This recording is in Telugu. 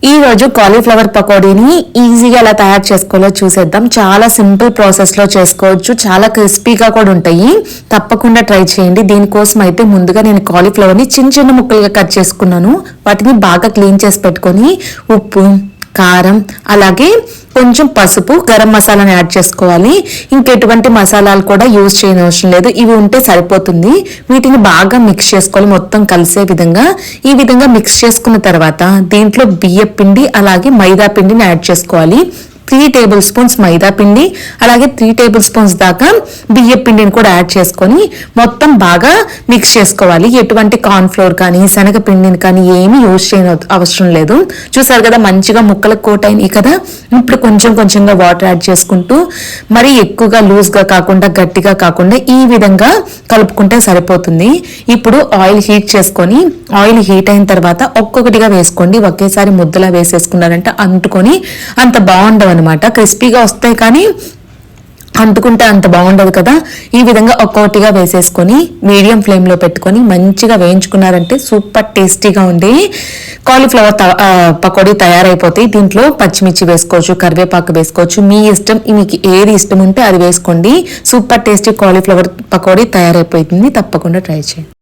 ఈ రోజు కాలీఫ్లవర్ పకోడీని ఈజీగా ఎలా తయారు చేసుకోవాలో చూసేద్దాం. చాలా సింపుల్ ప్రాసెస్ లో చేసుకోవచ్చు, చాలా క్రిస్పీగా కూడా ఉంటాయి. తప్పకుండా ట్రై చేయండి. దీనికోసం అయితే ముందుగా నేను కాలీఫ్లవర్ ని చిన్న చిన్న ముక్కలుగా కట్ చేసుకున్నాను. వాటిని బాగా క్లీన్ చేసి పెట్టుకొని ఉప్పు, కారం, అలాగే కొంచెం పసుపు, గరం మసాలాని యాడ్ చేసుకోవాలి. ఇంకెటువంటి మసాలాలు కూడా యూజ్ చేయని అవసరం లేదు, ఇవి ఉంటే సరిపోతుంది. వీటిని బాగా మిక్స్ చేసుకోవాలి, మొత్తం కలిసే విధంగా. ఈ విధంగా మిక్స్ చేసుకున్న తర్వాత దీంట్లో బియ్య పిండి అలాగే మైదా పిండిని యాడ్ చేసుకోవాలి. 3 టేబుల్ స్పూన్స్ మైదా పిండి అలాగే 3 టేబుల్ స్పూన్స్ దాకా బియ్య పిండిని కూడా యాడ్ చేసుకొని మొత్తం బాగా మిక్స్ చేసుకోవాలి. ఎటువంటి కార్న్ ఫ్లోర్ కానీ శనగ పిండిని కానీ ఏమీ యూజ్ చేయని అవసరం లేదు. చూసారు కదా, మంచిగా ముక్కలకు కోట్ అయినాయి కదా. ఇప్పుడు కొంచెం కొంచెంగా వాటర్ యాడ్ చేసుకుంటూ, మరీ ఎక్కువగా లూజ్గా కాకుండా గట్టిగా కాకుండా ఈ విధంగా కలుపుకుంటే సరిపోతుంది. ఇప్పుడు ఆయిల్ హీట్ చేసుకొని, ఆయిల్ హీట్ అయిన తర్వాత ఒక్కొక్కటిగా వేసుకోండి. ఒకేసారి ముద్దలా వేసేసుకున్నారంటే అంటుకొని అంత బాగుండవు అనమాట. క్రిస్పీగా వస్తాయి కానీ అంటుకుంటే అంత బాగుండదు కదా. ఈ విధంగా ఒక్కొక్కటిగా వేసేసుకొని మీడియం ఫ్లేమ్ లో పెట్టుకొని మంచిగా వేయించుకున్నారంటే సూపర్ టేస్టీగా ఉండే కాలీఫ్లవర్ పకోడీ తయారైపోతాయి. దీంట్లో పచ్చిమిర్చి వేసుకోవచ్చు, కరివేపాకు వేసుకోవచ్చు, మీ ఇష్టం. మీకు ఏది ఇష్టం ఉంటే అది వేసుకోండి. సూపర్ టేస్టీ కాలీఫ్లవర్ పకోడీ తయారైపోతుంది. తప్పకుండా ట్రై చేయండి.